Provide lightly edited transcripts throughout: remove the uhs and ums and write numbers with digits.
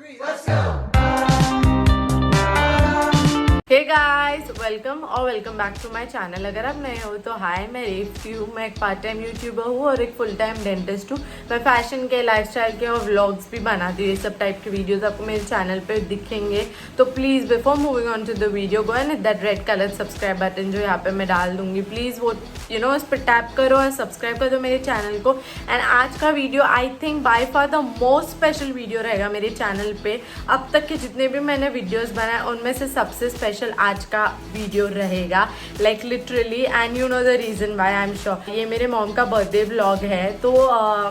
Hey guys, welcome back to my channel. अगर आप नए हो तो हाय, मैं रेफ्ती हूँ। मैं एक पार्ट टाइम यूट्यूबर हूँ और एक फुल टाइम डेंटिस्ट हूँ। मैं फैशन के, लाइफस्टाइल के और व्लॉग्स भी बनाती हूँ। ये सब टाइप के वीडियोस आपको मेरे चैनल पे दिखेंगे। तो please before moving on to the video go and hit that red colour subscribe button जो यहाँ पे मैं डाल दूंगी। प्लीज़ वो उस पर टैप करो और सब्सक्राइब कर दो मेरे चैनल को। एंड आज का video I think by far the most special video रहेगा मेरे चैनल पे। अब तक के जितने भी मैंने वीडियोस बनाए उनमें से सबसे स्पेशल आज का वीडियो रहेगा, like literally. And you know the reason why, I am sure. ये मेरे मॉम का बर्थडे व्लॉग है। तो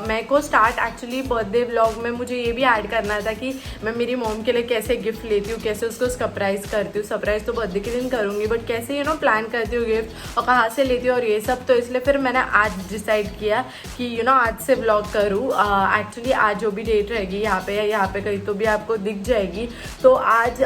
मेरे को स्टार्ट एक्चुअली बर्थडे व्लॉग में मुझे ये भी ऐड करना था कि मैं मेरी मॉम के लिए कैसे गिफ्ट लेती हूँ, कैसे उसको सरप्राइज़ करती हूँ। सरप्राइज़ तो बर्थडे के दिन करूँगी, बट कैसे प्लान करती हूँ गिफ्ट और कहाँ से लेती हूँ और ये सब। तो इसलिए फिर मैंने आज डिसाइड किया कि आज से व्लॉग करूँ। एक्चुअली आज जो भी डेट रहेगी यहाँ पे कहीं तो भी आपको दिख जाएगी। तो आज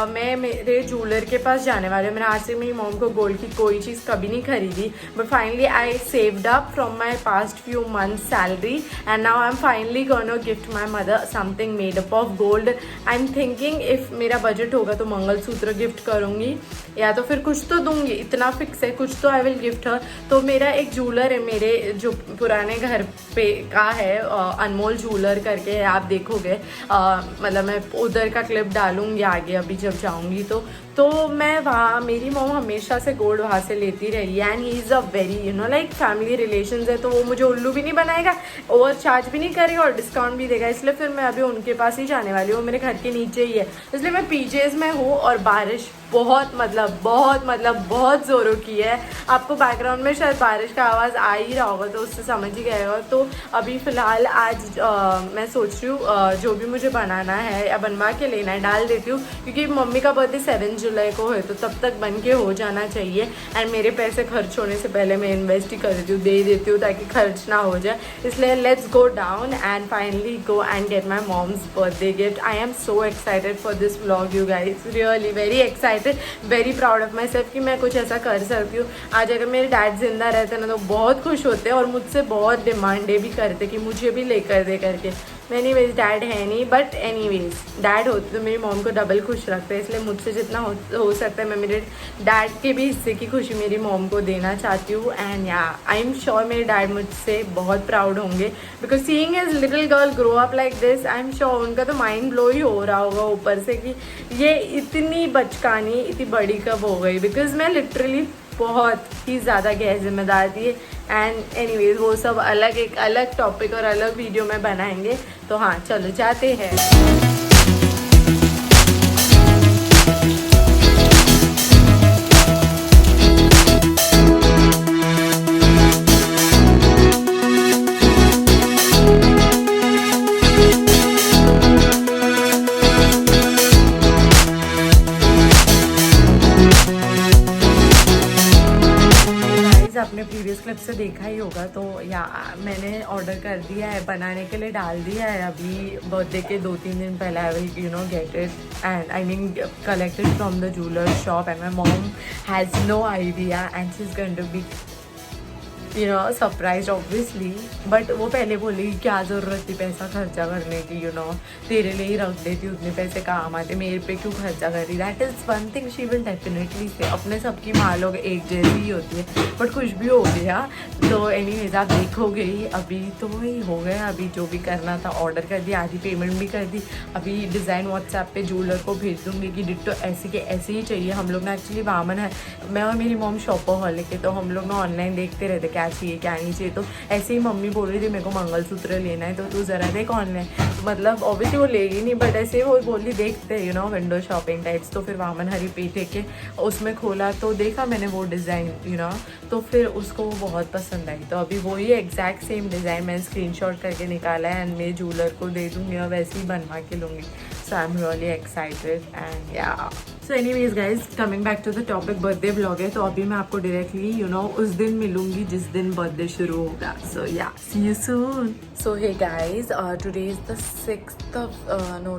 मैं मेरे ज्वेलर के पास जाने वाले हूँ। मैंने आज से मेरी मॉम को गोल्ड की कोई चीज़ कभी नहीं खरीदी, but finally I saved up from my past few months salary and now I am finally gonna gift my mother something made up of gold. I am thinking if मेरा budget होगा तो mangalsutra gift करूँगी या तो फिर कुछ तो दूंगी। इतना फिक्स है, कुछ तो आई विल गिफ्ट हर। तो मेरा एक ज्वेलर है मेरे जो पुराने घर पे का है, अनमोल ज्वेलर करके है, आप देखोगे। मतलब मैं उधर का क्लिप डालूंगी आगे अभी जब जाऊंगी तो मैं वहाँ, मेरी मॉम हमेशा से गोल्ड वहाँ से लेती रही है। And he is a very like family relations है, तो वो मुझे उल्लू भी नहीं बनाएगा, ओवर चार्ज भी नहीं करेगा और डिस्काउंट भी देगा। इसलिए फिर मैं अभी उनके पास ही जाने वाली हूँ। वो मेरे घर के नीचे ही है, इसलिए मैं पीजेज में हूँ और बारिश बहुत ज़ोरों की है। आपको बैकग्राउंड में शायद बारिश का आवाज़ आ ही रहा होगा, तो उससे समझ ही गया होगा। तो अभी फ़िलहाल आज मैं सोच रही हूँ जो भी मुझे बनाना है या बनवा के लेना है डाल देती हूँ, क्योंकि मम्मी का बर्थडे 7 जुलाई को है, तो तब तक बन के हो जाना चाहिए। एंड मेरे पैसे खर्च होने से पहले मैं इन्वेस्ट ही कर देती हूँ, दे देती हूँ ताकि खर्च ना हो जाए। इसलिए let's go down and finally go and get my mom's birthday gift. I am so excited for this vlog you guys, really very excited, very proud of my self कि मैं कुछ ऐसा कर सकती हूँ। आज अगर मेरे डैड जिंदा रहते ना तो बहुत खुश होते और मुझसे बहुत डिमांडें भी करते कि मुझे भी लेकर दे करके। एनीवेज डैड है नहीं, बट एनीवेज डैड होते तो मेरी मॉम को डबल खुश रखते हैं। इसलिए मुझसे जितना हो सकता है मैं मेरे डैड के भी हिस्से की खुशी मेरी मॉम को देना चाहती हूँ। एंड या आई एम श्योर मेरे डैड मुझसे बहुत प्राउड होंगे, because seeing as little girl grow up like this, I am sure उनका तो माइंड ब्लो ही हो रहा होगा ऊपर से कि ये इतनी बचकानी इतनी बड़ी कब हो गई। बिकॉज मैं लिटरली बहुत ही ज़्यादा गैर जिम्मेदार थी। एंड एनीवेज वो सब एक अलग टॉपिक और अलग वीडियो में बनाएंगे। तो हाँ, चलो जाते हैं। आपने प्रीवियस क्लिप से देखा ही होगा, तो या मैंने ऑर्डर कर दिया है, बनाने के लिए डाल दिया है। अभी बर्थडे के 2-3 दिन पहले I will get it and I mean collected from the jeweller shop and my mom has no idea and she is going to be surprise obviously. But वो पहले बोली क्या ज़रूरत थी पैसा खर्चा करने की, तेरे लिए ही रख देती, उतने पैसे काम आते, मेरे पे क्यों खर्चा कर रही। That is one thing she will definitely से। अपने सबकी माँ लोग एक जैसी ही होती है, बट कुछ भी हो गया। तो एनीवेज आप देखोगे ही, अभी तो वही हो गया। अभी जो भी करना था ऑर्डर कर दिया, आधी पेमेंट भी कर दी। अभी डिज़ाइन व्हाट्सएप पे ज्वेलर को भेज दूँगी कि डिट्टो ऐसे के ऐसे ही चाहिए। हम लोग ना एक्चुअली वामन है, मैं और मेरी मॉम शॉपोहॉलिक के, तो हम लोग ना ऑनलाइन देखते रहते क्या चाहिए क्या नहीं चाहिए। तो ऐसे ही मम्मी बोल रही थी मेरे को मंगलसूत्र लेना है, तो तू ज़रा देख ऑनलाइन। मतलब ऑब्वियसली वो लेगी नहीं, बट ऐसे वो बोली देखते विंडो शॉपिंग टाइप्स। तो फिर वामन हरी पेठे के उसमें खोला तो देखा मैंने वो डिज़ाइन तो फिर उसको वो बहुत पसंद आई। तो अभी वही एग्जैक्ट सेम डिज़ाइन मैंने स्क्रीनशॉट करके निकाला है एंड मेरे ज्वेलर को दे दूँगी और वैसे ही बनवा के लूँगी। So I am really excited and yeah so anyways guys, coming back to the topic, birthday vlog है तो अभी मैं आपको डायरेक्टली उस दिन मिलूंगी जिस दिन बर्थडे शुरू होगा. So yeah, see you soon. So hey guys, today is the 6th of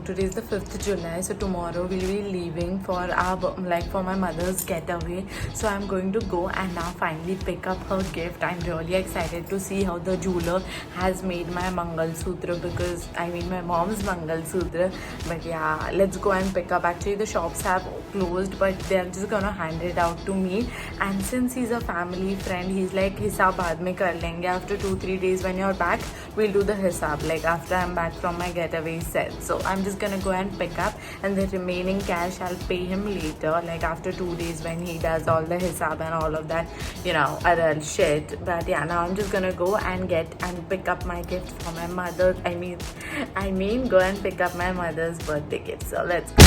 today is the 5th July. So tomorrow we'll be leaving for our for my mother's getaway. So I'm going to go and now finally pick up her gift. I'm really excited to see how the jeweler has made my Mangal Sutra, because I mean my mom's Mangal Sutra. But yeah, let's go and pick up. Actually the shops have closed, but they're just gonna hand it out to me. And since he's a family friend, he's like, हिसाब बाद में कर लेंगे. After 2-3 days when you're back, we'll do the hisab, like after I'm back from my getaway set. So I'm just gonna go and pick up, and the remaining cash I'll pay him later, like after 2 days when he does all the hisab and all of that, other shit. But yeah, now I'm just gonna go and get and pick up my gift for my mother. I mean go and pick up my mother's birthday gift. So let's go.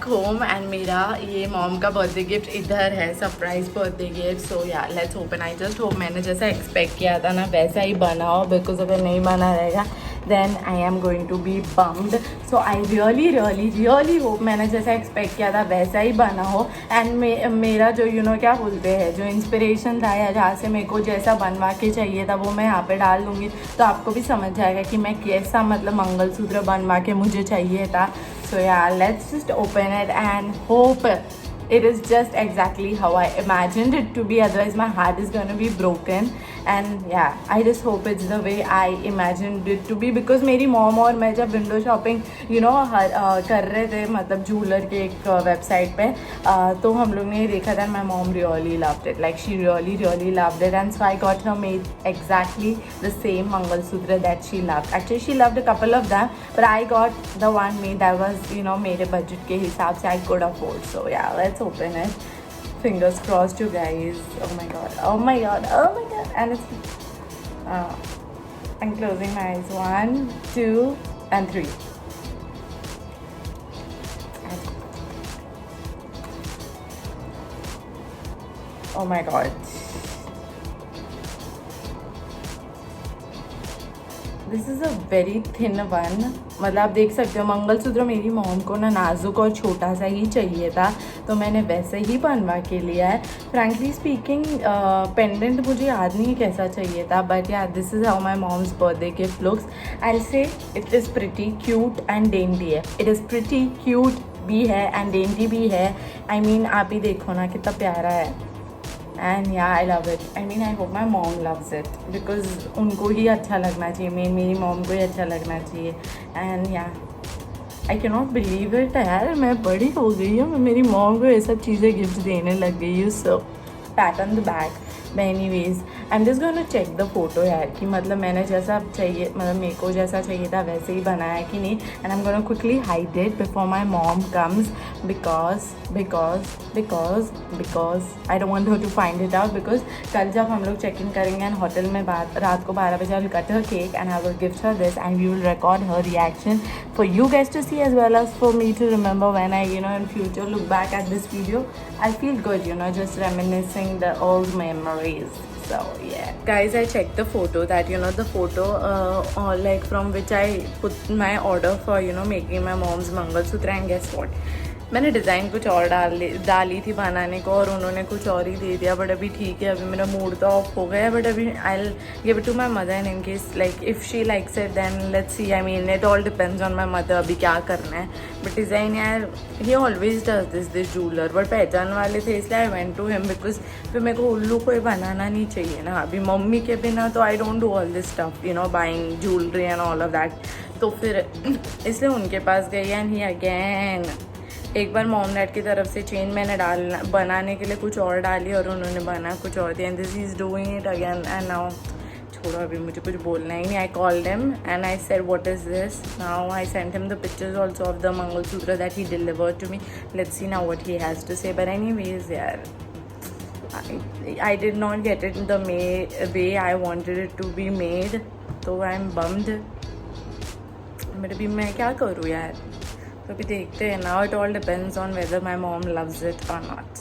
Home and मेरा ये mom का birthday gift इधर है, surprise birthday gift. So yeah let's open. I just hope मैंने जैसा expect किया था ना वैसा ही बना हो, बिकॉज अगर नहीं बना रहेगा then I am going to be bummed. So I really hope मैंने जैसा एक्सपेक्ट किया था वैसा ही बना हो. एंड मेरा जो क्या बोलते हैं, जो इंस्पिरेशन था या जहाँ से मेरे को जैसा बनवा के चाहिए था वो मैं यहाँ पे डाल दूँगी, तो आपको भी समझ जाएगा कि मैं कैसा मंगलसूत्र बनवा के मुझे चाहिए था. So yeah, let's just open it and hope it is just exactly how I imagined it to be. Otherwise, my heart is going to be broken. And yeah, I just hope it's the way I imagined it to be. Because मेरी mom और मैं जब window shopping कर रहे थे, मतलब jeweller के एक वेबसाइट पे, तो हम लोग ने देखा था. My mom really loved it. Like she really loved it. And so I got her made exactly the same Mangalsutra that she loved. Actually, she loved a couple of them, but I got the one made that was मेरे budget के हिसाब से I could afford. So yeah, let's open it. Fingers crossed, you guys. Oh my god. And it's I'm closing my eyes. 1, 2 and 3. Oh my god. This is a very thin one. मतलब आप देख सकते हो मंगलसूत्र मेरी mom को ना नाजुक और छोटा सा ही चाहिए था, तो मैंने वैसे ही बनवा के लिया है. फ्रैंकली स्पीकिंग पेंडेंट मुझे याद नहीं कैसा चाहिए था, but yeah this is how my mom's birthday gift looks. I say it is pretty cute and dainty है. इट इज़ प्रिटी क्यूट भी है एंड डेंटी भी है. आई मीन आप ही देखो ना कितना प्यारा है. एंड या I love it. I mean I hope my mom loves it, because उनको ही अच्छा लगना चाहिए. मेरी मॉम को ही अच्छा लगना चाहिए. एंड या I can not believe it यार, मैं बड़ी हो गई हूँ, मैं मेरी मॉम को ये सब चीज़ें गिफ्ट देने लग गई हूँ. So pat on the back. Anyways I am just going to check the photo यार, कि मतलब मैंने जैसा चाहिए, मतलब मेरे को जैसा चाहिए था वैसे ही बनाया कि नहीं. And I am going to quickly hide it before my mom comes, because I don't want her to find it out. Because कल जब हम लोग चेक इन करेंगे एंड होटल में रात को 12 बजे I will cut her cake and I will gift her this and we will record her reaction for you guys to see, as well as for me to remember when I in future look back at this video. I feel good, just reminiscing the old memories. So yeah, guys, I checked the photo that the photo like from which I put my order for making my mom's Mangalsutra, and guess what, मैंने design कुछ और डाली थी बनाने को और उन्होंने कुछ और ही दे दिया. बट अभी ठीक है, अभी मेरा मूड तो ऑफ हो गया. बट अभी I will give it to my mother and in case like if she likes it then let's see. I mean it all depends on my mother अभी क्या करना है. बट डिज़ाइन यार ही always does this jeweller. But पहचान वाले थे इसलिए I went to him, because फिर मेरे को उल्लू कोई बनाना नहीं चाहिए ना. अभी मम्मी के बिना तो I don't do all this stuff buying jewellery and all of that. तो फिर इसलिए उनके पास गई एंड ही अगेन एक बार मॉम डैड की तरफ से चेन मैंने बनाने के लिए कुछ और डाली और उन्होंने बना कुछ और दिया. And this is doing it again. And now छोड़ो, अभी मुझे कुछ बोलना ही नहीं. I called him and I said what is this. Now I sent him the pictures also of the mangalsutra that he delivered to me. Let's see now what he has to say. But anyways यार, I did not get it the way I wanted it to be made. तो I am bummed. But अभी मैं क्या करूँ यार. तो अभी देखते हैं. Now it all depends on whether my mom loves it और not.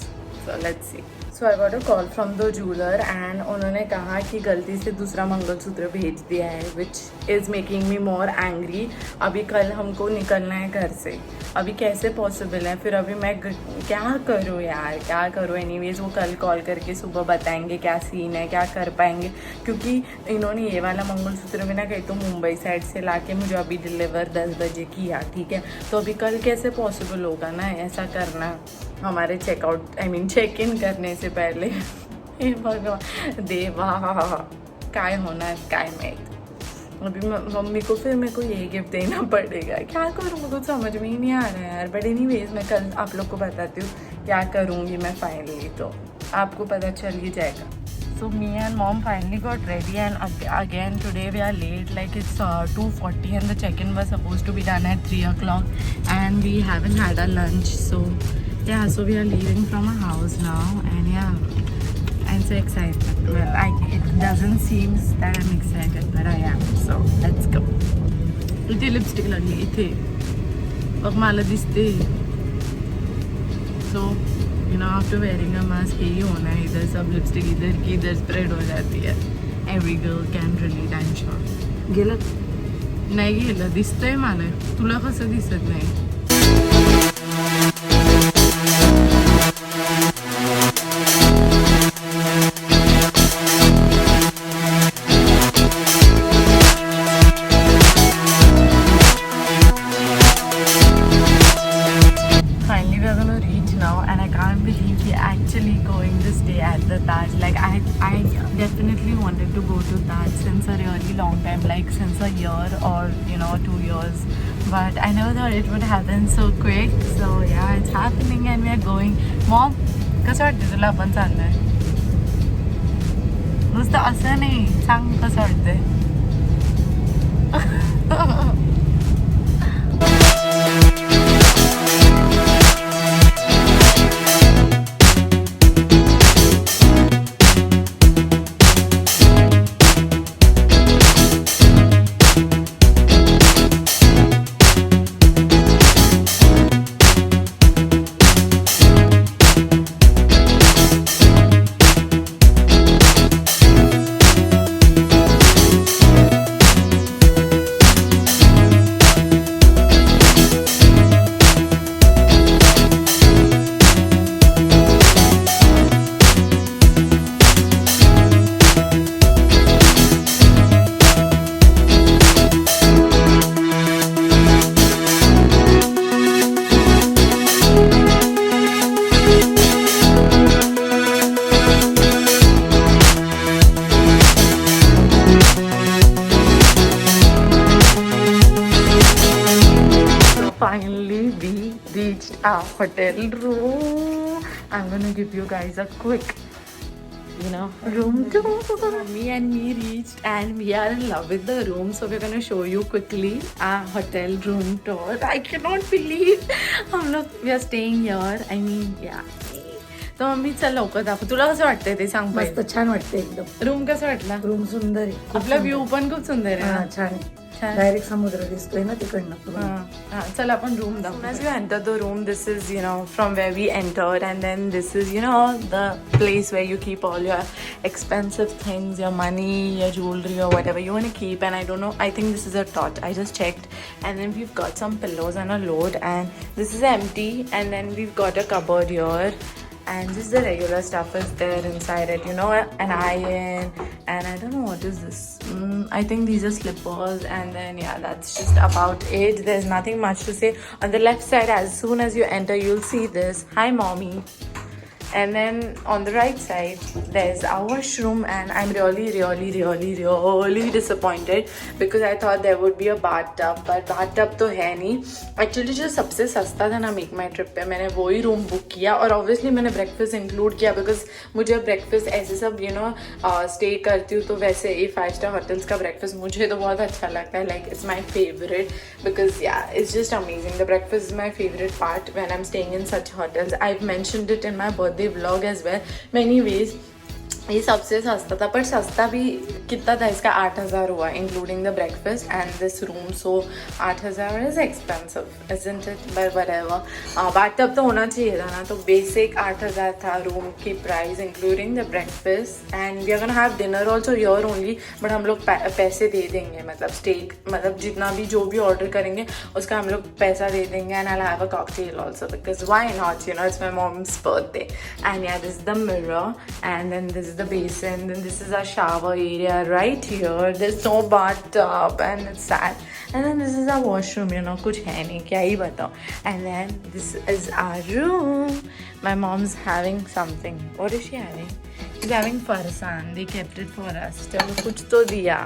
So let's see. So I got a call from the jeweller and उन्होंने कहा कि गलती से दूसरा मंगलसूत्र भेज दिया है, which is making me more angry. अभी कल हमको निकलना है घर से, अभी कैसे पॉसिबल है? फिर अभी मैं क्या करूँ यार, क्या करूँ? एनीवेज वो कल कॉल करके सुबह बताएंगे क्या सीन है, क्या कर पाएंगे, क्योंकि इन्होंने ये वाला मंगलसूत्र भी ना कहीं तो मुंबई साइड से ला के मुझे अभी डिलीवर 10 बजे किया, ठीक है? तो अभी कल कैसे पॉसिबल होगा ना ऐसा करना हमारे चेकआउट चेक इन करने से पहले। हे भगवान देवा, काय होना है काय में। अभी मम्मी को फिर मेरे को ये गिफ्ट देना पड़ेगा, क्या करूँ मुझे कुछ समझ में ही नहीं आ रहा है यार। बट एनीवेज मैं कल आप लोग को बताती हूँ क्या करूँगी मैं फाइनली, तो आपको पता चल ही जाएगा। So me and mom finally got ready and again today we are late, like it's 2:40 and the check-in was supposed to be done at 3 o'clock and we haven't had our lunch. So yeah, so we are leaving from our house now and yeah, I'm so excited. Well, it doesn't seem that I'm excited but I am, so let's go. इथे lipstick लागली इथे बघ मला दिसते. So you know, after wearing a mask यही होना है, इधर सब लिपस्टिक इधर की इधर स्प्रेड हो जाती है. Every girl can relate, I'm sure. गेलं नाही गेलं दिसतंय मला, तुला कसं दिसत नाही? Definitely wanted to go to Taj since a really long time, like since a year or 2 years, but I never thought it would happen so quick. So yeah, it's happening and we are going. Mom, कसं वाटतं तुला आपण चाललोय? नुसतं असं नाही, सांग कसं वाटतंय? Finally we reached our hotel room. I'm gonna give you guys a quick room tour. Me reached and we are in love with the room, so we're gonna show you quickly our hotel room tour. I cannot believe we are staying here. yeah. तर mummy चल लवकर दाखव, तुला कसं वाटतंय ते सांग. मस्त छान वाटते एकदम. रूम कसं वाटला? रूम सुंदर आहे, आपला व्ह्यू पण खूप सुंदर आहे. छान आहे, डायरेक्ट समुद्र दिसतोय ना तिकडनं. चल आपण रूम दाखव. As you enter the room, this is from where we entered, and then this is the place where you keep all your expensive things, your money, your jewelry or whatever you want to keep. And I don't know, I think this is a tot, I just checked. And then we've got some pillows and a load, and this is empty. And then we've got a cupboard here, and just the regular stuff is there inside it, an iron, and I don't know what is this. I think these are slippers, and then yeah, that's just about it. There's nothing much to say. On the left side, as soon as you enter, you'll see this. Hi mommy. And then on the right side there's our washroom, and I'm really disappointed because I thought there would be a bathtub, but bathtub तो है नहीं. Actually जो सबसे सस्ता था ना make माई trip पे, मैंने वही रूम बुक किया, और ऑब्वियसली मैंने ब्रेकफास्ट इंक्लूड किया बिकॉज मुझे ब्रेकफास्ट ऐसे सब स्टे करती हूँ तो वैसे ये 5-star होटल्स का ब्रेकफास्ट मुझे तो बहुत अच्छा लगता है. Like it's my favourite because it's just amazing. The breakfast is my favourite part when I'm staying in such hotels. I've mentioned it in my birthday vlog as well. Many ways ये सबसे सस्ता था, पर सस्ता भी कितना था इसका, 8,000 हुआ including the breakfast and this room. So 8,000 is expensive isn't it, but whatever. Bathtub तो होना चाहिए था ना. तो बेसिक 8,000 था रूम की price including the breakfast. And we are gonna have dinner also here only, but हम लोग पैसे दे देंगे, मतलब स्टेक, मतलब जितना भी जो भी ऑर्डर करेंगे उसका हम लोग पैसा दे देंगे. And I have a cocktail also because why not, you know, it's my mom's birthday. And yeah this is the mirror and then this is the basin, then this is our shower area right here. There's no bathtub and it's sad. And then this is our washroom, you know, kuch hai nahi, kya hi batao. And then this is our room. My mom's having something. What is she having? She's having farsan. They kept it for us. Chalo kuch to diya.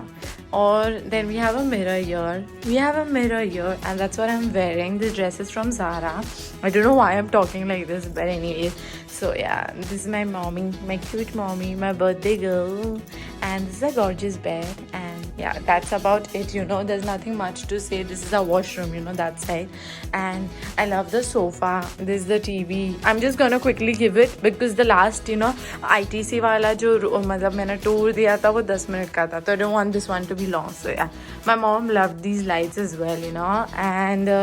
Or then we have a mirror here. We have a mirror here, and that's what I'm wearing. This dress is from Zara. I don't know why I'm talking like this, but anyways. So yeah, this is my mommy, my cute mommy, my birthday girl, and this is a gorgeous bed. And yeah, that's about it. You know, there's nothing much to say. This is a washroom, you know, that side. And I love the sofa. This is the TV. I'm just gonna quickly give it because the last, you know, ITC वाला जो मतलब मैंने tour दिया था वो 10 minute का था. So I don't want this one to be long. So yeah, my mom loved these lights as well, you know. And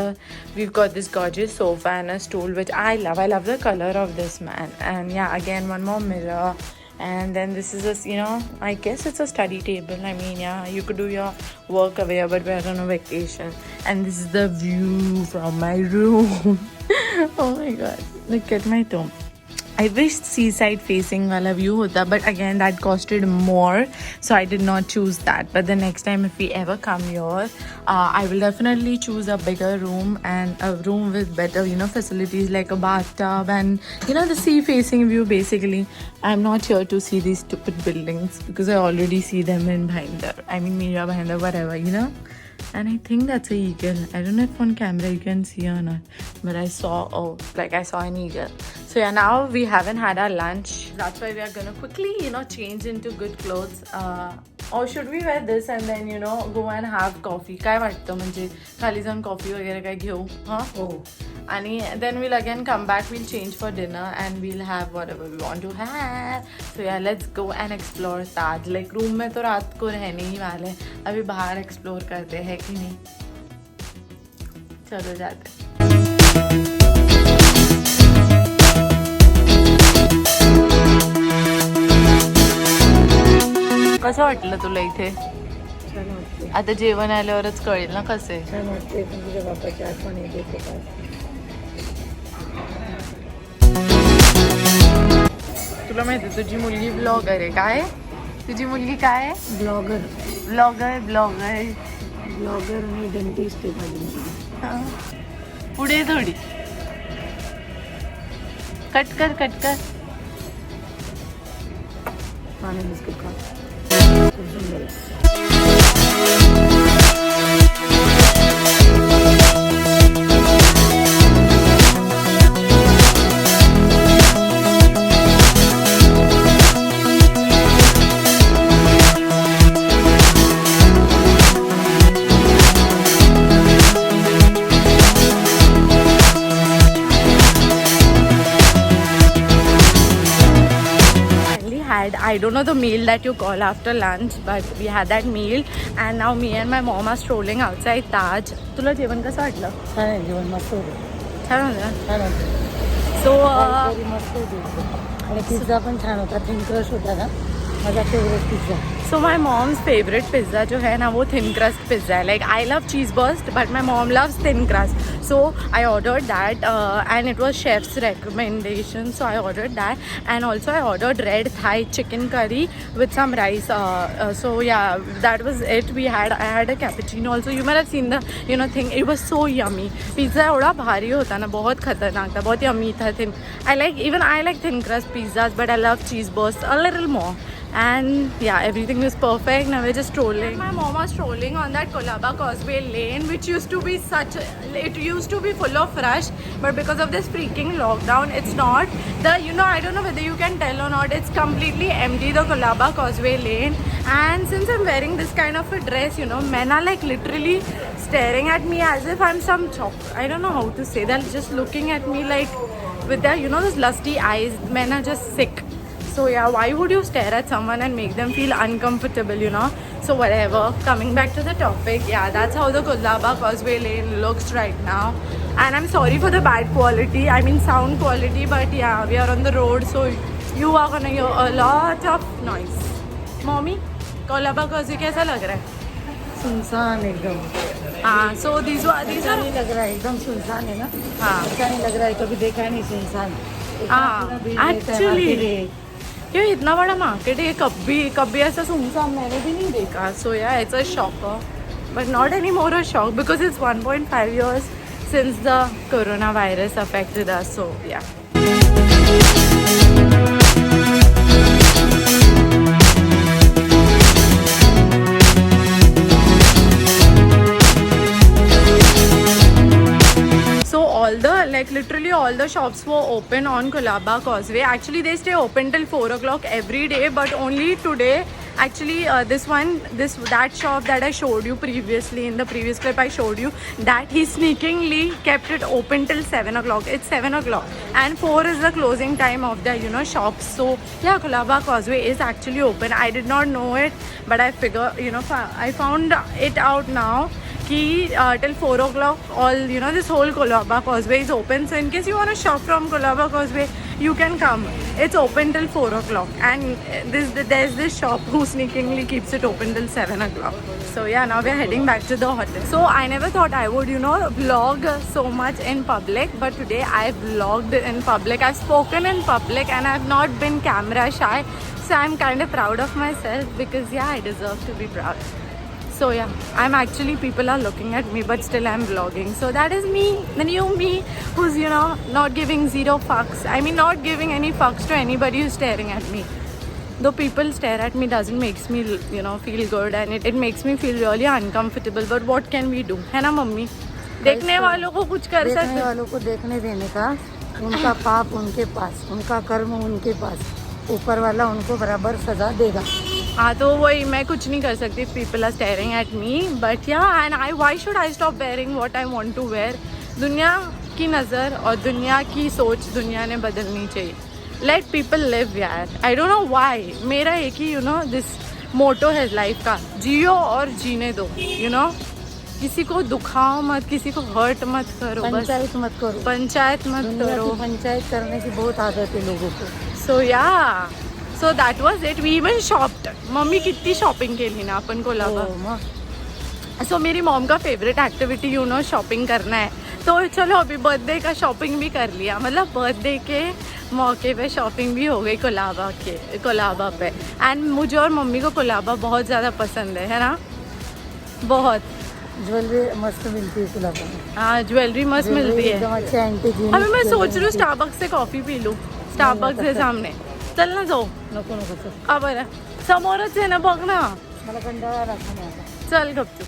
we've got this gorgeous sofa and a stool which I love. I love the color of this, man. And yeah, again one more mirror. And then this is a, you know, I guess it's a study table. I mean, yeah, you could do your work away, but we're on a vacation. And this is the view from my room. Oh my god, look at my tomb. I wish seaside facing wala view hota, but again that costed more, so I did not choose that. But the next time if we ever come here, I will definitely choose a bigger room and a room with better, you know, facilities like a bathtub and, you know, the sea facing view basically. I'm not here to see these stupid buildings because I already see them in Bhinder. I mean Mira Bhinder, whatever, you know. And I think that's an eagle. I don't know if on camera you can see or not, but I saw, I saw an eagle. So yeah, now we haven't had our lunch. That's why we are gonna quickly, you know, change into good clothes. Or should we wear this and then, you know, go and have coffee? काय वाटतं, म्हणजे खाली जाऊन coffee वगैरे काय घेऊ? हो. आणि then we'll again come back, we'll change for dinner and we'll have whatever we want to have. So yeah, let's go and explore Taj. Like room में तो रात को रहने ही वाले, अभी बाहर explore करते हैं कि नहीं? चलो जाते. कसं वाटलं तुला इथे? छान वाटते. आता जेवण आल्यावरच कळेल ना कसे. छान वाटते, पण तुझ्या बापाची आठवण येते का? तुला माहिती तुझी मुलगी ब्लॉगर आहे. काय तुझी मुलगी काय आहे? ब्लॉगर. ब्लॉगर ब्लॉगर आणि डेंटिस्ट आहे माझी मुलगी. पुढे थोडी कट कर. पाणी बिस्किट खा. खूप सुंदर आहे. I don't know the meal that you call after lunch, but we had that meal and now me and my mom are strolling outside Taj. तुला जेवण कसं वाटलं? छान आहे जेवण, मस्त होतं. छान होतं. छान होतं. So मस्त होती. आणि पिझ्झा पण छान होता. थिन क्रस्ट होता ना, माझा favourite pizza. So my mom's favorite pizza जो है ना वो thin crust pizza है. Like I love cheese burst, but my mom loves thin crust. So I ordered that and it was chef's recommendation. So I ordered that and also I ordered red Thai chicken curry with some rice. So yeah, that was it. I had a cappuccino also. You might have seen the, you know, thing. It was so yummy. Pizza एवढा भारी होता ना, बहुत खतरनाक था, बहुत yummy था. Thin. I like thin crust pizzas, but I love cheese burst a little more. And yeah, everything was perfect. Now we're just strolling. My mom was strolling on that Colaba Causeway lane, which used to be it used to be full of rush, but because of this freaking lockdown, it's not. You know, I don't know whether you can tell or not, it's completely empty, the Colaba Causeway lane. And since I'm wearing this kind of a dress, you know, men are like literally staring at me as if I'm some I don't know how to say that, just looking at me like with their, you know, those lusty eyes. Men are just sick. So yeah, why would you stare at someone and make them feel uncomfortable, you know? So whatever, coming back to the topic, yeah, that's how the Colaba Causeway Lane looks right now. And I'm sorry for the bad quality, I mean sound quality, but yeah, we are on the road, so you are gonna hear a lot of noise. Mommy, Colaba Causeway कैसा लग रहा है? सुनसान एकदम, हाँ, so these are नहीं लग रहा है, एकदम सुनसान है ना. हाँ. अच्छा नहीं लग रहा है, कभी देखा नहीं सुनसान. हाँ, एक्चुअली ये इतना बड़ा मार्केट है, कभी ऐसा सुनसान मैंने भी नहीं देखा. सो या it's a shock, but not any more a shock because it's 1.5 years since the coronavirus affected us. So yeah. Literally all the shops were open on Colaba Causeway. Actually they stay open till 4 o'clock every day, but only today actually that shop that I showed you previously in the previous clip I showed you, that he sneakingly kept it open till 7 o'clock. It's 7 o'clock and 4 is the closing time of the shops. So yeah, Colaba Causeway is actually open. I did not know it, but I figure I found it out now कि till 4 o'clock all this whole Colaba Causeway is open. So in case you want to shop from Colaba Causeway, you can come. It's open till 4 o'clock and there's this shop who sneakingly keeps it open till 7 o'clock. So yeah, now we're heading back to the hotel. So I never thought I would vlog so much in public, but today I vlogged in public. I've spoken in public and I've not been camera shy, so I'm kind of proud of myself because yeah, I deserve to be proud. So yeah, people are looking at me, but still I'm vlogging. So that is me, the new me, who's not giving zero fucks. I mean, not giving any fucks to anybody who's staring at me. Though people stare at me doesn't makes me feel good, and it makes me feel really uncomfortable. But what can we do? है ना mummy? देखने वालों को कुछ कर सकते. देखने वालों को देखने देने का, उनका पाप उनके पास, उनका कर्म उनके पास, ऊपर वाला उनको बराबर सजा देगा. हाँ, तो वही, मैं कुछ नहीं कर सकती. People are staring at me, but yeah and why should I stop wearing what I want to wear. दुनिया की नज़र और दुनिया की सोच दुनिया ने बदलनी चाहिए. लेट पीपल लिव यार. I don't know why. मेरा एक ही दिस मोटो है लाइफ का, जियो और जीने दो. किसी को दुखाओ मत, किसी को हर्ट मत करो, पंचायत मत करो, पंचायत मत करो. पंचायत करने की बहुत आदत है लोगों को. सो या, so that was it. We even shopped. Mummy कितनी शॉपिंग केली ना अपन को लगा. So मेरी मॉम का फेवरेट एक्टिविटी शॉपिंग करना है. तो चलो अभी बर्थडे का शॉपिंग भी कर लिया, मतलब बर्थडे के मौके पे शॉपिंग भी हो गई कोलाबा पे. एंड मुझे और मम्मी को कोलाबा बहुत ज़्यादा पसंद है ना, बहुत. ज्वेलरी मस्त मिलती है कोलाबा में. हाँ, ज्वेलरी मस्त मिलती है. अच्छे एंटीक. अभी मैं सोच रही हूँ स्टारबक्स से कॉफ़ी पी लूँ, स्टारबक्स के सामने. चल ना जाऊ. नको चल. बरं, समोरच आहे ना, बघ ना. मला कंटाळा राखा नाही आता. चल गपचूप.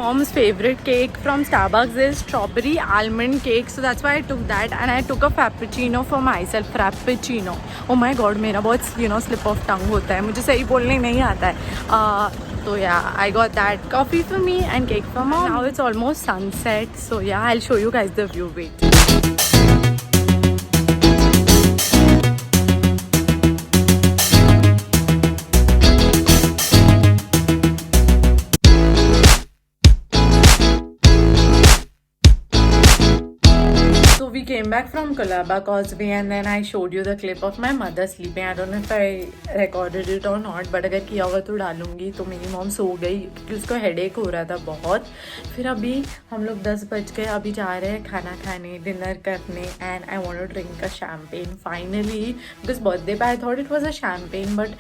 Mom's favorite cake from Starbucks is strawberry almond cake, so that's why I took that, and I took a frappuccino for myself. Frappuccino. Oh my god, मेरा बहुत slip of tongue होता है, मुझे सही बोलने नहीं आता है. So yeah, I got that coffee for me and cake for mom. Now it's almost sunset, so yeah, I'll show you guys the view. Wait. We came back from Colaba Causeway and then I showed you the clip of my mother sleeping. I don't know if I recorded it or not, but अगर किया होगा तो डालूंगी. तो मेरी mom so गई क्योंकि उसको हेडेक हो रहा था बहुत. फिर अभी हम लोग 10 बज गए, अभी जा रहे हैं खाना खाने, डिनर करने. And I want to drink a champagne finally, because birthday पे I thought it was a champagne, but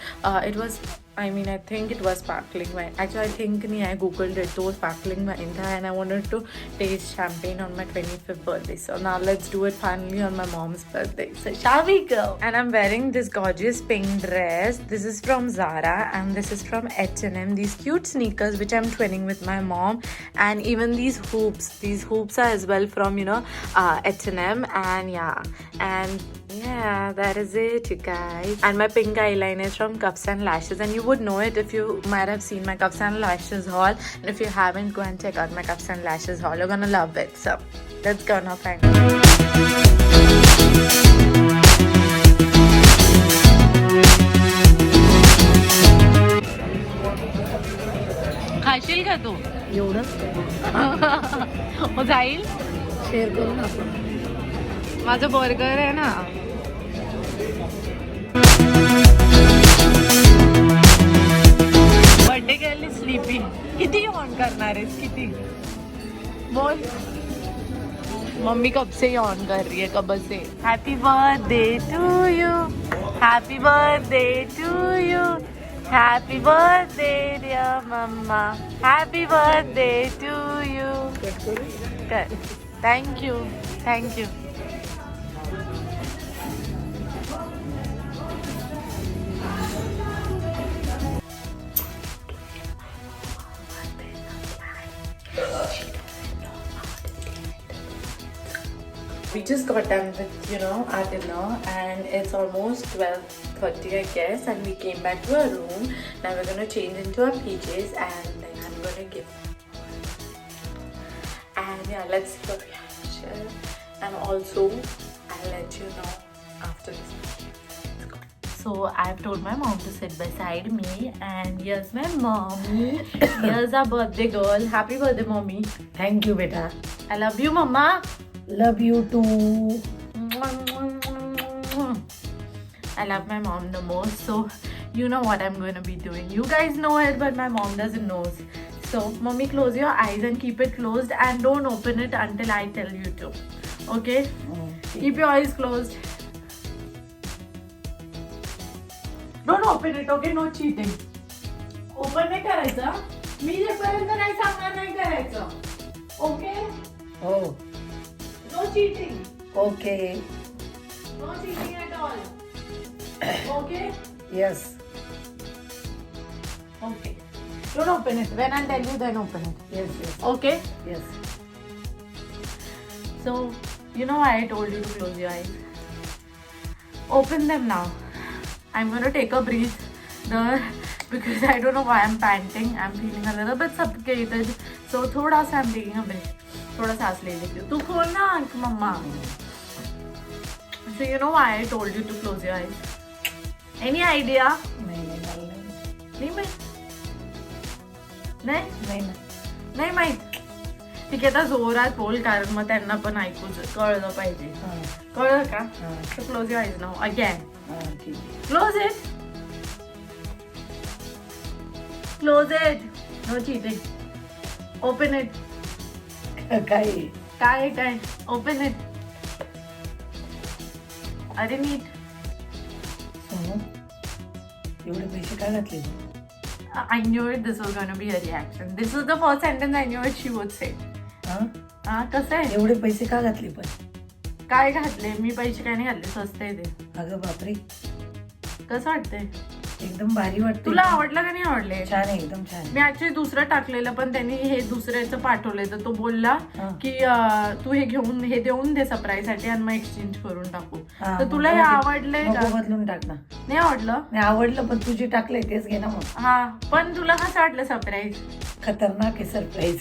it was, I mean, I think it was sparkling wine. Actually, I think I googled it. It was sparkling wine, and I wanted to taste champagne on my 25th birthday. So now let's do it finally on my mom's birthday. So shall we go? And I'm wearing this gorgeous pink dress. This is from Zara, and this is from H&M. These cute sneakers which I'm twinning with my mom, and even these hoops. These hoops are as well from H&M, and yeah, that is it, you guys. And my pink eyeliner is from Cuffs and Lashes, and you would know it if you might have seen my Cuffs and Lashes haul. And if you haven't, go and check out my Cuffs and Lashes haul. You're gonna love it. So let's go now, friend. खाशील का तू? एवढंच हो जाईल. Share करू ना आपण. माझं बर्गर आहे ना. बर्थडे गेली स्लीपी. किती ऑन करणार आहेस? किती बोल. मम्मी कब से ऑन कर रही है, कब से. Happy birthday to you, happy birthday to you, happy birthday dear mama, happy birthday to you. Thank you, thank you. We just got done with, our dinner, and it's almost 12:30, I guess, and we came back to our room. Now we're gonna change into our PJs, and then I'm gonna give. And yeah, let's see what we have. And also, I'll let you know after this. Let's go. So I've told my mom to sit beside me, and here's my mommy. Here's our birthday girl. Happy birthday, mommy. Thank you बेटा. I love you, mama. Love you too. I love my mom the most, so you know what I'm going to be doing. You guys know it, but my mom doesn't know. So, mommy, close your eyes and keep it closed, and don't open it until I tell you to. Okay? Keep your eyes closed. Don't open it, okay? No cheating. Open नाही करायचं. मी जेपर्यंत नाही सांगणार नाही करायचं. Okay? हो. No cheating. Okay. No cheating at all. Okay? Yes. Okay. Don't open it. When I tell you, then open it. Yes yes Okay? Yes. So, you know why I told you to close your eyes? Open them now. I'm gonna take a breath because I don't know why I'm panting. I'm feeling a little bit suffocated. So, thoda sa I'm taking a breath. थोड़ा सांस ले लेती हूँ. तू खोल ना आँख मम्मा. So you know why I told you to close your eyes? Any idea? नाही नहीं माहित. नाही नाही माहित. ठीक आहे, आता जोरात बोल, कारण मग त्यांना पण ऐकू कळलं पाहिजे. हां कळलं का? हां So close your eyes now again. हां ठीक आहे. Close it. Close it. No cheating. Open it. काय ओपन इट. अरे नीट. सोनू एवढे पैसे काय घातले? I knew it. This was going to be a reaction. This was the first sentence I knew it she would say. कसं आहे? एवढे पैसे का घातले पण? काय घातले? मी पैसे काय नाही घातले. स्वस्त आहे ते. अगं बापरे, कसं वाटतंय? एकदम भारी वाटते. तुला आवडलं का नाही आवडले? छान आहे, एकदम छान. मी ऍक्च्युली दुसरं टाकलेलं, पण त्यांनी हे दुसऱ्याचं पाठवलंय, तर तो बोलला की तू हे देऊन दे सरप्राईज साठी आणि मग एक्सचेंज करून टाकू. तर तुला हे आवडलंय का? बदलून टाक ना. नाही आवडलं? नाही आवडलं, पण तुझे टाकलंय तेच घे ना मग. हा, पण तुला कसं वाटलं सरप्राईज? खतरनाक आहे सरप्राईज.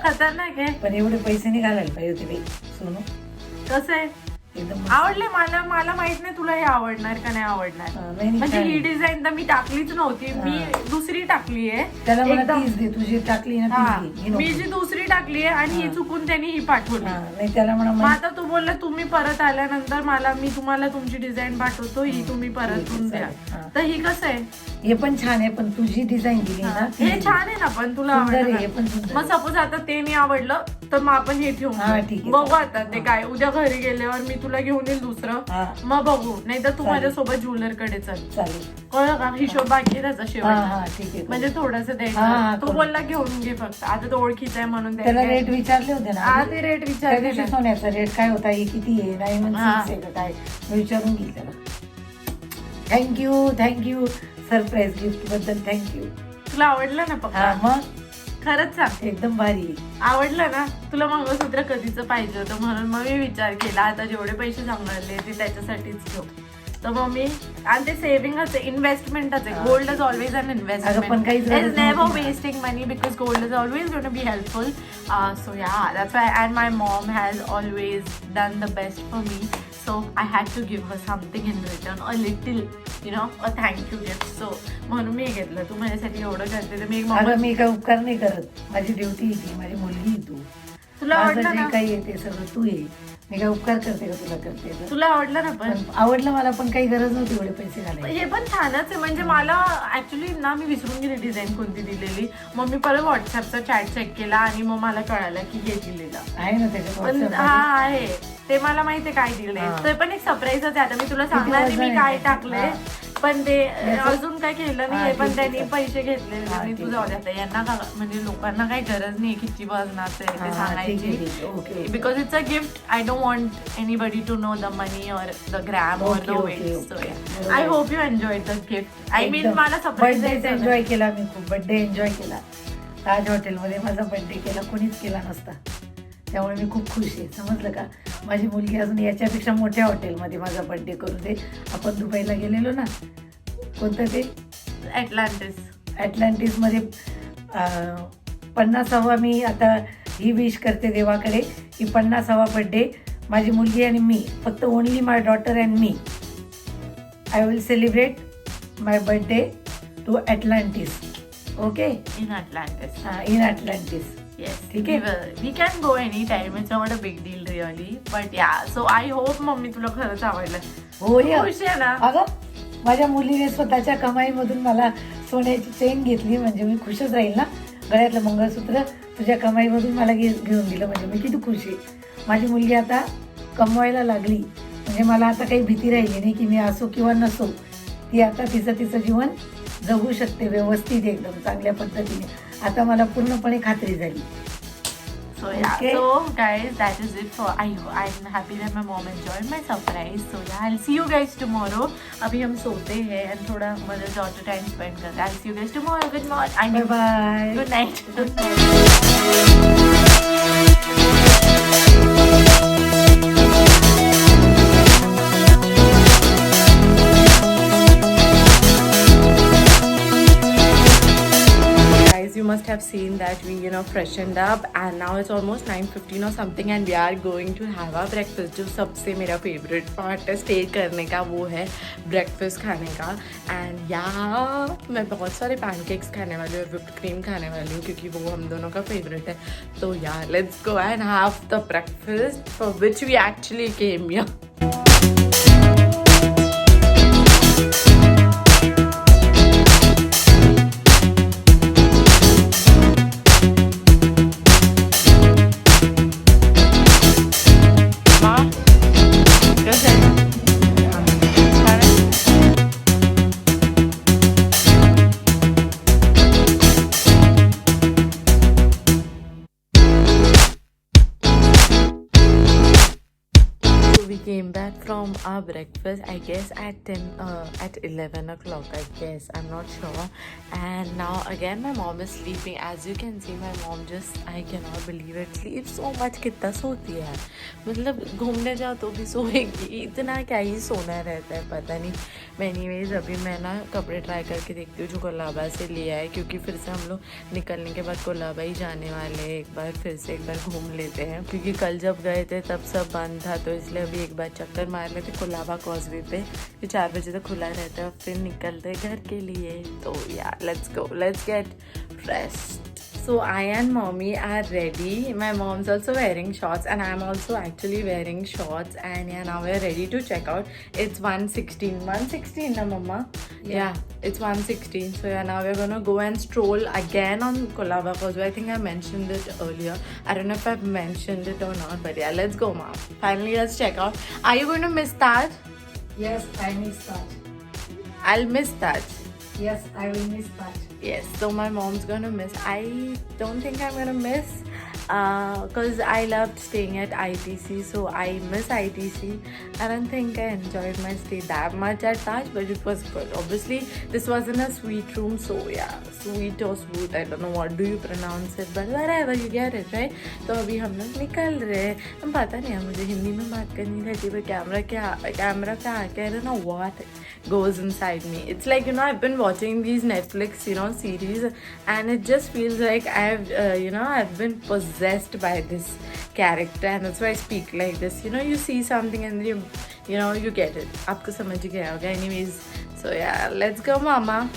खतरनाक आहे, पण एवढे पैसे नाही घालायला पाहिजे होते बाई सोनू. कसं आहे? एकदम आवडले मला माहित नाही तुला हे आवडणार का नाही आवडणार. म्हणजे ही डिझाईन तर मी टाकलीच नव्हती, मी दुसरी टाकली आहे. त्याला मला तीच दे, तुझी टाकली ना ती. मी जी दुसरी टाकली आहे आणि ही चुकून त्यांनी ही पाठवली. नाही त्याला म्हणा. आता तू बोलला तुम्ही परत आल्यानंतर मी तुम्हाला तुमची डिझाईन पाठवतो, ही तुम्ही परत द्या. तर ही कसं आहे? हे पण छान आहे, पण तुझी डिझाईन दिली ना हे छान आहे ना, पण तुला आवडलं. मग सपोज आता ते नाही आवडलं तर मग आपण हे ठेवू, बघू आता ते काय. उद्या घरी गेल्यावर मी तुला घेऊन येईल दुसरं, मग बघू. नाही तर तू माझ्यासोबत ज्वेलर कडे चल. कळलं का? हिशोब बाकी त्याचा शेवट, म्हणजे थोडस द्यायचं. तू बोलला घेऊन घे फक्त. आता तो ओळखीचा आहे म्हणून त्याला रेट विचारले होते ना. ते रेट विचारले. सोन्याचा रेट काय होता, हे किती आहे, नाही म्हणजे काय विचारून घेईल त्याला. थँक्यू सरप्राईज गिफ्ट बद्दल थँक्यू. तुला आवडलं ना पप्पा? मग खरंच सांग, एकदम भारी आवडलं ना तुला? मंगळसूत्र कधीच पाहिजे होतं, म्हणून मग मी विचार केला आता जेवढे पैसे सांभाळले ते त्याच्यासाठीच घेऊ. तर मम्मी आणि ते सेव्हिंगच आहे, इन्व्हेस्टमेंटच आहे. गोल्ड इज ऑलवेज अन अगं पण काहीच इन्व्हेस्टमेंट. गरज इज नेव्हर नव्हती ना. Wasting money because gold is always going to be helpful. So yeah, that's why. And my mom has always done the best for me. So I had to give her something in return, a little, a thank you gift. So म्हणून मी घेतलं. तू माझ्यासाठी एवढं करते तर मी एक अगं मी काय उपकार नाही करत, माझी ड्युटी आहे ती, माझी मुलगी आहे तू. तुला माझं आवडलं जे ना? काही आहे ते सगळं तू आहे. मी काय उपकार करते का तुला करते तर? तुला आवडलं ना? पण पण आवडलं मला, पण काही गरज नव्हती एवढे पैसे घालायचे. हे पण छानच आहे. म्हणजे मला ऍक्च्युली ना मी विसरून गेली डिझाईन कोणती दिलेली. मग मी परत व्हॉट्सअपचा चॅट चेक केला आणि मग मला कळालं की हे दिलेलं. आहे ना त्याच्यात पण WhatsApp हा मध्ये? आहे ते मला माहिती आहे काय दिलंय. हा. ते पण एक सरप्राईजच आहे. आता मी तुला सांगणार नाही वजन मी आहे काय त्याचं? टाकले, हा. पण ते याचं- अजून काय केलं हा, नाही. पण ठीक त्यांनी आहे. पैसे घेतले हा, आणि ठीक तुझं आहे. आता यांना का म्हणजे लोकांना काही गरज नाही किती वजनाचं आहे ते हा, ठीक आहे, ठीक आहे. सांगायची. Okay. Because it's a gift. I don't want anybody to know the money और द ग्रॅम और the okay, wait. Okay, so okay. I hope you enjoy the gift. I mean एकदम. मला सरप्राईज बर्थडे एन्जॉय केला मी खूप. Birthday enjoy केला ताज हॉटेलमध्ये. माझा birthday केला, कोणीच केला नसता. त्यामुळे मी खूप खुश आहे, समजलं का? माझी मुलगी अजून याच्यापेक्षा मोठ्या हॉटेलमध्ये माझा बर्थडे करू दे. आपण दुबईला गेलेलो ना, कोणतं ते ॲटलांटिस. ॲटलांटिसमध्ये 50वा मी आता ही विश करते देवाकडे की 50वा बर्थडे माझी मुलगी आणि मी, फक्त only my daughter and me. I will celebrate my birthday to Atlantis. Okay, in Atlantis. In Atlantis. Yes, ठीक आहे. we can go anytime. It's not a big deal really. But yeah, so I hope mummy तुला खरंच आवडलं. हो या. खुश आहे ना? अगं माझ्या मुलीने स्वतःच्या कमाईमधून मला सोन्याची चेन घेतली, म्हणजे मी खुशच राहील ना. गळ्यातलं मंगळसूत्र तुझ्या कमाईमधून मला घेऊन दिलं, म्हणजे मी किती खुश आहे. माझी मुलगी आता कमवायला लागली, म्हणजे मला आता काही भीती राहिली नाही की मी असो किंवा नसो. ती आता तिचं जीवन जगू शकते व्यवस्थित, एकदम चांगल्या पद्धतीने. आता मला पूर्णपणे खात्री झाली. So yeah, Okay. so guys, that is it for. I'm happy that my mom enjoyed my surprise. So yeah, I'll see you guys tomorrow. अभी हम सोते हैं and थोड़ा मदर डॉटर टाइम स्पेंड करते हैं. I'll see you guys tomorrow. Good morning. Bye bye. Good night. Good night. Guys, you must have seen that we freshened up and now it's almost 9:15 or something and we are going to have our breakfast. जो सबसे मेरा favourite part है stay करने का वो है breakfast खाने का. एंड यहाँ मैं बहुत सारे पैनकेक्स खाने वाली हूँ और विप्ड क्रीम खाने वाली हूँ क्योंकि वो हम दोनों का फेवरेट है. तो यार let's go and have the breakfast for which we actually came here. We came back from our breakfast, I guess at 11 o'clock, I guess, I'm not sure. And now again my mom is sleeping. As you can see, my mom just, I cannot believe it, sleeps so much. कितना सोती है, मतलब घूमने जाओ तो भी सोएगी, इतना क्या ही सोना रहता है पता नहीं. एनीवेज अभी मैं ना कपड़े ट्राई करके देखती हूँ जो कोलाबा से लिया है, क्योंकि फिर से हम लोग निकलने के बाद कोलाबा ही जाने वाले हैं. एक बार फिर से एक बार घूम लेते हैं, क्योंकि कल जब गए थे तब सब बंद था, तो इसलिए अभी एक बार चक्कर मार लेते कोलाबा कॉजवे पे, जो 4 बजे तक खुला रहता है. फिर निकलते घर के लिए. तो या let's go, let's get fresh. So I and mommy are ready. My mom's also wearing shorts and I'm also actually wearing shorts, and yeah, now we're ready to check out. It's 1:16. 1:16 na mama? Yeah, it's 1:16. So yeah, now we're gonna go and stroll again on Colaba Causeway. I think I mentioned it earlier. I don't know if I've mentioned it or not, but yeah, let's go, mom. Finally, let's check out. Are you going to miss that? Yes, I miss that. I'll miss that. Yes, I will miss that. Yes, so my mom's gonna miss. I don't think I'm gonna miss because I loved staying at ITC, so I miss ITC. I don't think I enjoyed my stay that much at Taj, but it was good. Obviously, this wasn't a suite room, so yeah. sweet or sweet, I don't know what do you pronounce it, but whatever, you get it, right? तो अभी हम लोग निकल रहे हैं. हम पता नहीं है मुझे हिंदी में बात करनी रहती है, पर कैमरा पे आके I don't know what goes inside me. It's like, you know, I've been watching these Netflix, you know, series, and it just feels like I've been possessed by this character, and that's why I speak like this. You know, you see something and you get it. आपको समझ गया होगा. Anyways, so yeah, let's go, Mama.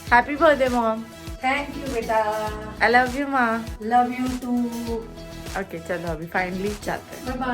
Happy birthday, Mom. Thank you बेटा. I love you, Ma. Love you too. Okay, चलो अभी finally जाते हैं. Bye bye.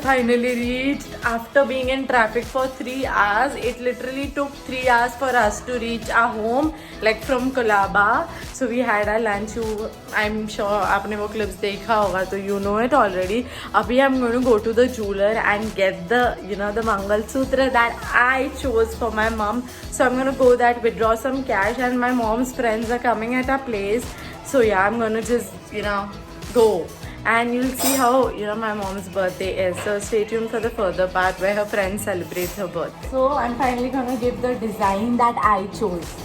Finally reached after being in traffic for 3 hours. It literally took 3 hours for us to reach our home, like from Colaba. So we had our lunch. I'm sure आपने वो clips देखा होगा, तो you know it already. अभी I'm going to go to the jeweler and get the Mangal Sutra that I chose for my mom. So I'm going to go that, withdraw some cash, and my mom's friends are coming at our place. So yeah, I'm going to just go. And you'll see how my mom's birthday is. So stay tuned for the further part where her friends celebrate her birthday. So I'm finally gonna give the design that I chose,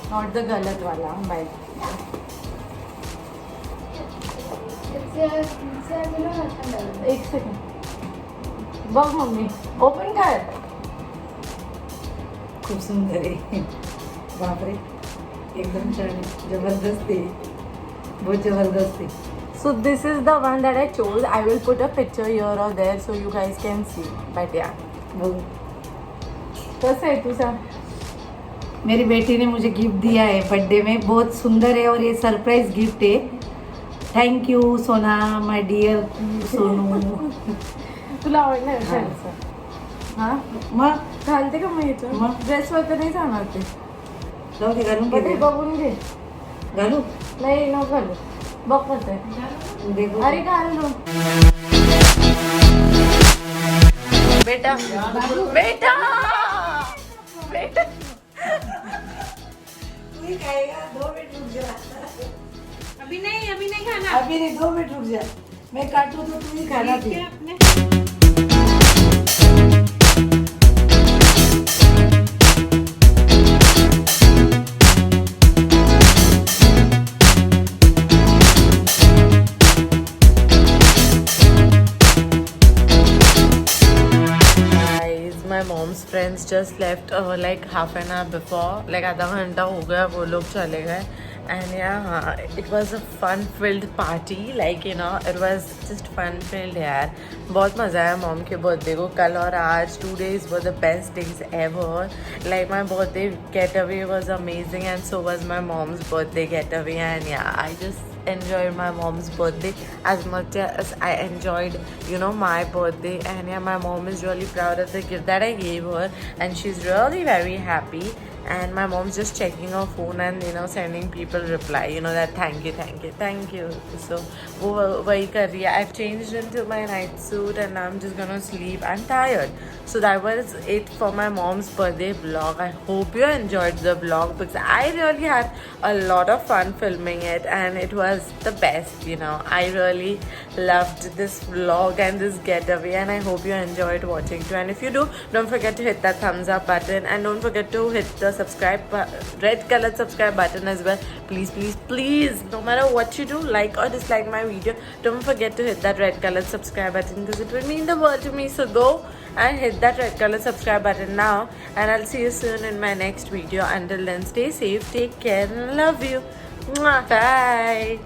not the galat wala. Bye. एक second. बघ mummy, open कर. खूप सुंदर आहे. बापरे, एकदम छान आहे. जबरदस्त आहे. बहुत जबरदस्त आहे. So this is the one that I chose. I will put a picture here or there so you guys can see. But yeah. कैसा है तुझा? मेरी बेटी ने मुझे गिफ्ट दिया है बर्थडे में. बहुत सुंदर है और ये सरप्राइज गिफ्ट है. थैंक यू सोना, माय डियर सोनू. तुला आवडलं का? हां मग घालते का मग याचं? मग ड्रेस वगैरे नाही जाणार ते. जाऊ दे, घालून घे. बघून घे. घालू? नाही नको घालू. बघ कसं आहे. देखो. अरे घाल दो बेटा. बेटा बेटा तू ही खाएगा. 2 मिनट रुक जा. अभी नहीं खाना. अभी नहीं, 2 मिनट रुक जा. मैं काटूं तो तू ही खाना. फिर my mom's friends just left like half an hour before, like आधा घंटा हो गया वो लोग चले गए. And yeah, it was a fun filled party, like it was just fun filled यार. बहुत मज़ा आया मॉम के बर्थडे को. कल और आज 2 days were the best days ever. Like my birthday getaway was amazing, and so was my mom's birthday getaway. And yeah, I just enjoyed my mom's birthday as much as I enjoyed my birthday. And yeah, my mom is really proud of the gift that I gave her, and she's really very happy. and my mom's just checking her phone and sending people reply, that thank you. So वो वही कर रही है. I've changed into my night suit and I'm just gonna sleep. I'm tired. So that was it for my mom's birthday vlog. I hope you enjoyed the vlog because I really had a lot of fun filming it and it was the best. I really loved this vlog and this getaway, and I hope you enjoyed watching too. And if you do, don't forget to hit that thumbs up button and don't forget to hit the red colored subscribe button as well. Please, no matter what you do, like or dislike my video, don't forget to hit that red colored subscribe button because it will mean the world to me. So go and hit that red colored subscribe button now, and I'll see you soon in my next video. Until then, stay safe, take care, and I love you. Mwah. Bye.